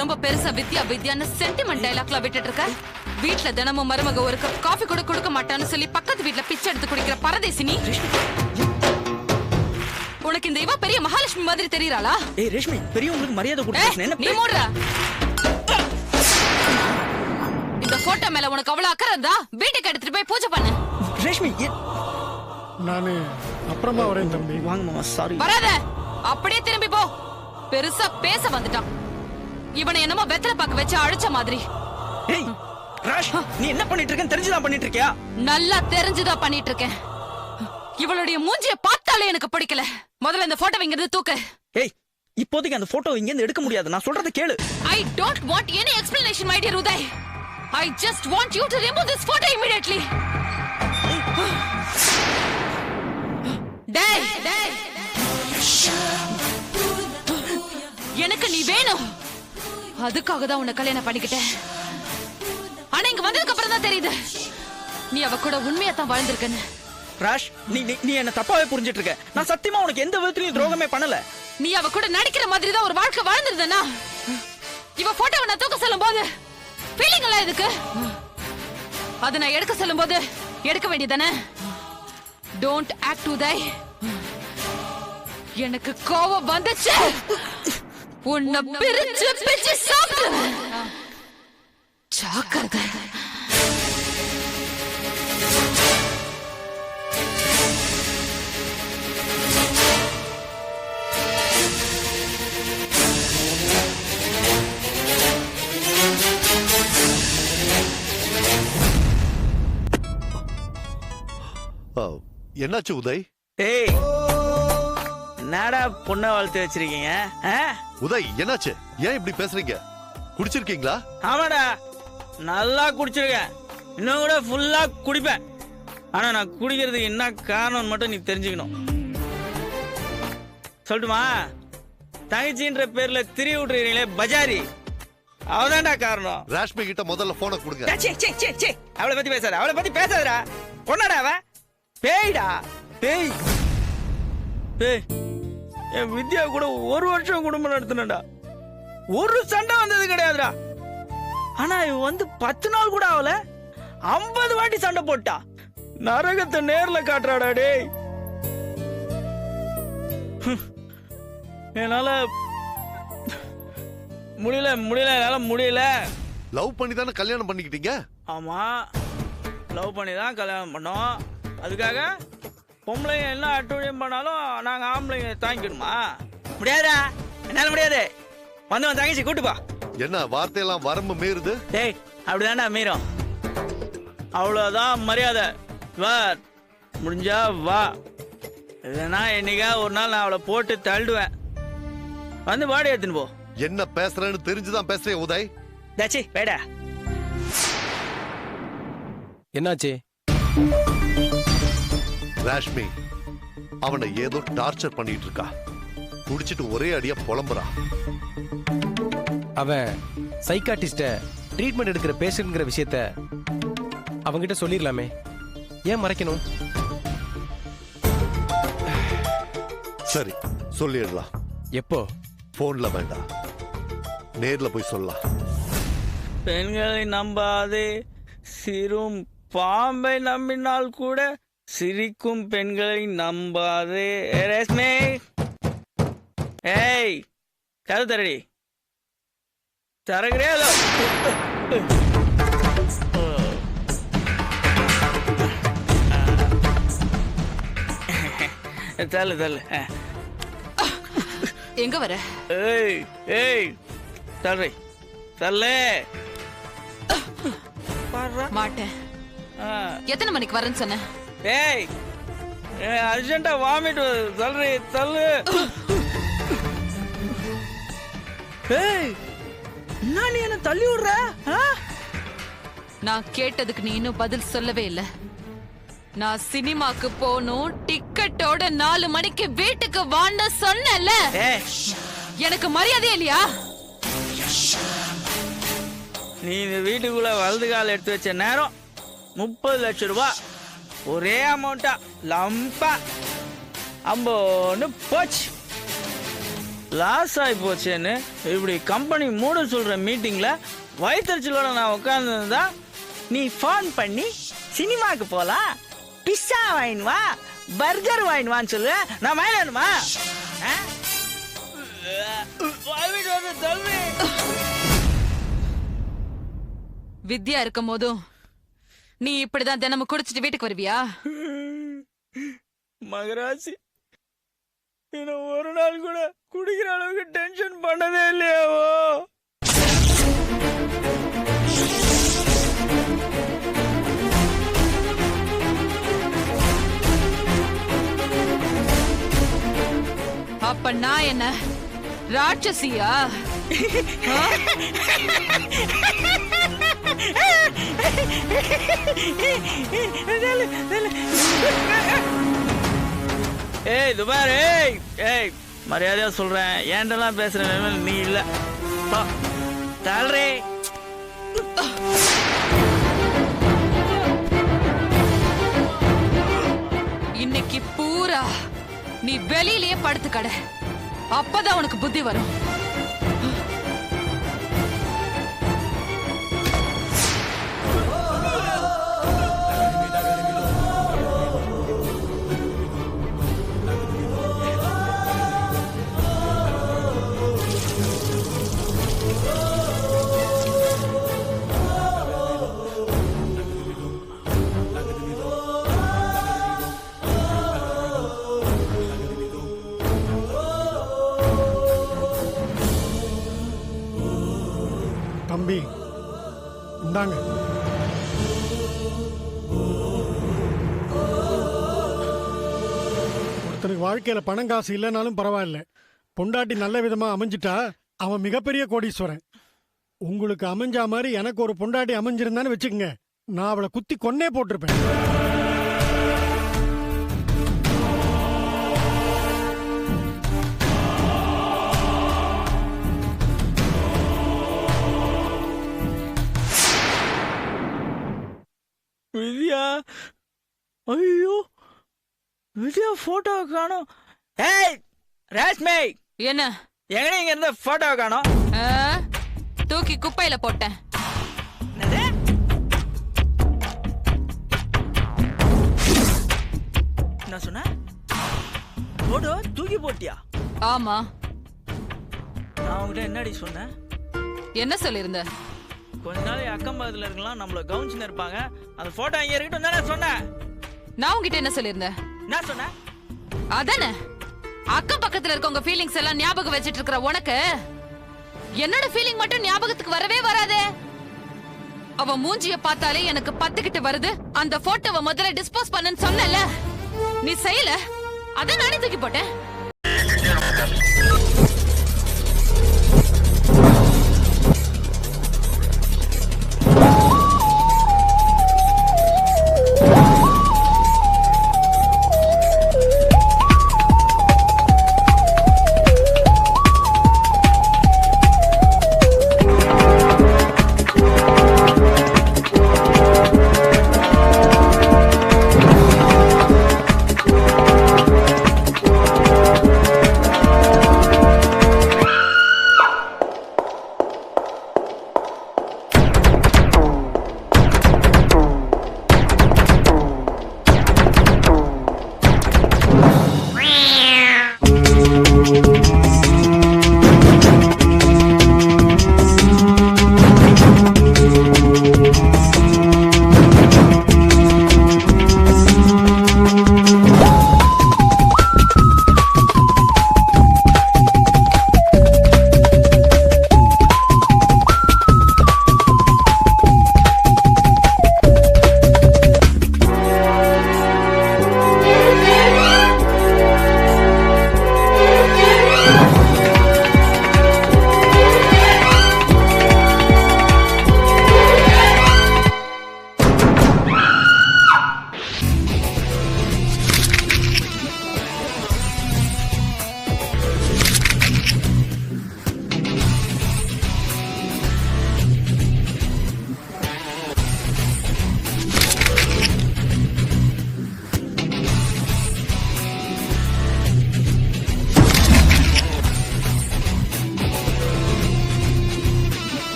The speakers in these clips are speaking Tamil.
ரொம்ப பெருசா வித்யா வித்யான்னு சென்டிமெண்ட் டைலாக்ல விட்டுட்டு இருக்க. வீட்ல தினமும் மருமக ஒரு கப் காஃபி கூட கொடுக்க மாட்டான்னு சொல்லி பக்கத்து வீட்ல பிச்சை எடுத்து குடிக்கிற பரதேசி நீ. உனக்கு இந்த இவ பெரிய மகாலட்சுமி மாதிரி தெரியறாளா? ஏய் ரேஷ்மி, பெரியவங்களுக்கு மரியாதை கொடுத்து என்ன நீ மூடுற. இந்த போட்டோ மேல உனக்கு அவ்வளவு அக்கறை இருந்தா வீட்டுக்கு எடுத்துட்டு போய் பூஜை பண்ணு. ரேஷ்மி, நானு அப்புறமா வரேன் தம்பி. வாங்க மாமா, சாரி. வராத, அப்படியே திரும்பி போ. பெருசா பேச வந்துட்டான். இவனை என்னமோ வெத்தலை பாக்க வச்சு அழைச்ச மாதிரி. ஏய் ராஷ், நீ என்ன பண்ணிட்டு இருக்கேன்னு தெரிஞ்சுதான் பண்ணிட்டு இருக்கியா? நல்லா தெரிஞ்சுதான் பண்ணிட்டு இருக்கேன். இவளுடைய மூஞ்சிய பார்த்தாலே எனக்கு பிடிக்கல. முதல்ல இந்த போட்டோ இங்க இருந்து தூக்கு. ஏய், இப்போதைக்கு அந்த போட்டோ இங்க இருந்து எடுக்க முடியாது. நான் சொல்றத கேளு. I don't want any explanation, my dear Uday. I just want you to remove this photo immediately. டேய், எனக்கு நீ வேணும். அதுக்காக தான் உன்னை கல்யாணம் பண்ணிக்கிட்டேன். ஆனா இங்க வந்ததுக்கு அப்புறம் தான் தெரியுது நீ அவ கூட உண்மையா தான் வாழ்ந்திருக்கன்னு. ராஷ், நீ என்ன தப்பாவே புரிஞ்சிட்டு இருக்க. நான் சத்தியமா உனக்கு எந்த விதத்திலயும் துரோகமே பண்ணல. நீ அவ கூட நடிக்கிற மாதிரி தான் ஒரு வாழ்க்கை வாழ்ந்திருந்தனா இவ போட்டோவை நான் தூக்க சொல்லும் போது ஃபீலிங் எல்லாம் எதுக்கு? அதை நான் எடுக்க சொல்லும் போது எடுக்க வேண்டியதானே? Don't act Uday. எனக்கு கோவம் வந்துச்சு. உன்னை பிரிச்சு பிரிச்சு சாப்பிடுவேன். ஜாக்கிரதை. என்னாச்சு உதய்? ஏய், நாடா பொண்ணை வளர்த்து வச்சிருக்கீங்க? உதய் என்னாச்சு? ஏன் இப்படி பேசுறீங்க? குடிச்சிருக்கீங்களா? ஆமாடா, நல்லா குடிச்சிருக்கேன். இன்னும் கூட ஃபுல்லா குடிப்பேன். ஆனா நான் குடிக்கிறதுக்கு என்ன காரணம் மட்டும் நீ தெரிஞ்சுக்கணும். சொல்லட்டுமா? தங்கச்சின்ற பேர்ல திரி விட்டுறீங்களே பஜாரி, அவதான்டா காரணம். ராஷ்மி கிட்ட முதல்ல போனை கொடுங்க. அவளை பத்தி பேசாத, அவளை பத்தி பேசாதடா. பொண்ணாடா அவ, பேய்டா, பேய். பேய் என் வித்யா கூட ஒரு வருஷம் குடும்பம் நடத்தினடா. ஒரு சண்டை வந்தது கிடையாதுடா. ஆனா இவ வந்து 10 நாள் கூட ஆகல, 50 வாட்டி சண்டை போட்டா. நரகத்தை நேர்ல காட்டுறாடா டேய். என்னால முடியல. லவ் பண்ணி தானே கல்யாணம் பண்ணிக்கிட்டீங்க? ஆமா, லவ் பண்ணி தான் கல்யாணம் பண்ணோம். அதுக்காக பொம்பளைங்க என்ன அட்டூழியம் பண்ணாலும் நாங்க ஆம்பளைங்க தாங்கிக்கணுமா? முடியாதா, என்னால முடியாது. வந்து தங்கச்சி கூட்டுப்பா. என்ன வார்த்தையெல்லாம் வரம்பு மீறுது? டேய், அப்படிதான்டா மீறும். அவ்வளவுதான் மரியாதை. வா, முடிஞ்சா வா. இல்லைன்னா என்னைக்கா ஒரு நாள் நான் அவளை போட்டு தள்ளுவேன். வந்து பாடி எடுத்துன்னு போ. என்ன பேசுறேன்னு தெரிஞ்சுதான் பேசுறேன் உதய். தாச்சி வேடா. என்னாச்சு? ராஷ்மி அவனை ஏதோ டார்ச்சர் பண்ணிட்டு இருக்கா. குடிச்சிட்டு ஒரே அடியா புலம்புறா. அவன் சைக்காட்டிஸ்ட ட்ரீட்மெண்ட் எடுக்கிற பேஷண்ட்ங்கிற விஷயத்த அவங்கிட்ட சொல்லிடலாமே, ஏன் மறைக்கணும்? சரி, சொல்லிடலாம். எப்போ? போன்ல வேண்டாம், நேர்ல போய் சொல்லலாம். பெண்களை நம்பாதே, சிறும் பாம்பை நம்பினால் கூட சிரிக்கும் பெண்களை நம்பாதே. ரேஷ்மி, ஏய் கதை தரடி. தரகிறே தள்ளு தள்ளு. எங்க வர? ஏய் ஏய் தள்ளு தள்ளு. மாட்டேன். எத்தனை மணிக்கு வரேன்னு சொன்ன? ஏய், அர்ஜென்ட்டா வாமிட் தள்ளு தள்ளு. ஏய், நான் என்ன தள்ளி விடுற? நான் கேட்டதுக்கு நீ இன்னும் பதில் சொல்லவே இல்ல. நான் சினிமாக்கு போகணும், டிக்கெட்டோட 4 மணிக்கு வீட்டுக்கு வான்னு சொன்னல. எனக்கு மரியாதை இல்லையா? நீ இந்த வீட்டுக்குள்ள வலது கால் எடுத்து வச்ச நேரம் 30 லட்சம் ரூபாய் ஒரே அமௌண்டா லம்பா அம்போன்னு போச்சு. லாஸ் ஆகி போச்சேன்னு இப்படி கம்பெனி மூட சொல்ற மீட்டிங்ல வயிற்றுச்சலோட நான் உட்காந்துருந்தா நீ ஃபோன் பண்ணி சினிமாக்கு போலாம், பிஸ்ஸா வாங்கின்னு வா, பர்கர் வாங்கின்னு வான்னு சொல்லு. நான் வாங்கிடுமா? வித்யா இருக்கும் போதும் நீ இப்படிதான் தினமும் குடிச்சிட்டு வீட்டுக்கு வருவியா? மகராசி என்ன ஒரு நாள் கூட குடிக்கிற அளவுக்கு டென்ஷன் பண்ணதே இல்லையாவோ? அப்ப நான் என்ன ராட்சசியா? ஏய் துபார், ஏய் மரியாதையா சொல்றேன், ஏன்டெல்லாம் பேசுற நிலைமையில நீ இல்ல. தாழ்றே. இன்னைக்கு பூரா நீ வெளியிலேயே படுத்து கடை, அப்பதான் உனக்கு புத்தி வரும். தம்பி இந்தாங்க. ஒருத்தனுக்கு வாழ்க்கையில பணம் காசு இல்லைனாலும் பரவாயில்ல, பொண்டாட்டி நல்ல விதமா அமைஞ்சிட்டா அவன் மிகப்பெரிய கோடீஸ்வரன். உங்களுக்கு அமைஞ்சா மாதிரி எனக்கு ஒரு பொண்டாட்டி அமைஞ்சிருந்தான்னு வச்சுக்கோங்க, நான் அவளை குத்தி கொன்னே போட்டிருப்பேன். வித்யா, ஐயோ வித்யா போட்டோ காணோம். ஏய் ரேஷ்மே, என்ன எங்கடி இங்க இருந்த போட்டோ காணோம்? ஆ? தூக்கி குப்பையில போட்டேன். என்னது? என்ன சொன்ன? போட்டோ தூக்கி போட்டியா? ஆமா. நான் உங்ககிட்ட என்னடி சொன்னேன்? என்ன சொல்லிருந்த? கொஞ்ச நாள் அக்கம் பக்கத்துல இருக்கலாம், நம்மள கவனிச்சுன்னு இருப்பாங்க, அந்த போட்டோ இங்க இருக்கட்டும் தானே சொன்னேன். நான் உங்ககிட்ட என்ன சொல்லிருந்தேன்? என்ன சொன்னேன்? அதானே, அக்கம் பக்கத்துல இருக்கவங்க ஃபீலிங்ஸ் எல்லாம் ஞாபகம் வச்சிட்டு இருக்கிற உனக்கு என்னோட ஃபீலிங் மட்டும் ஞாபகத்துக்கு வரவே வராதே. அவ மூஞ்சிய பார்த்தாலே எனக்கு பத்துக்கிட்டு வருது. அந்த போட்டோவை முதல்ல டிஸ்போஸ் பண்ணுன்னு சொன்னல, நீ செய்யல, அத நானே தூக்கி போட்டேன்.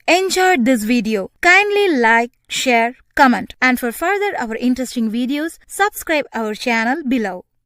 enjoyed this video, kindly like, share, comment, and for further our interesting videos, subscribe our channel below.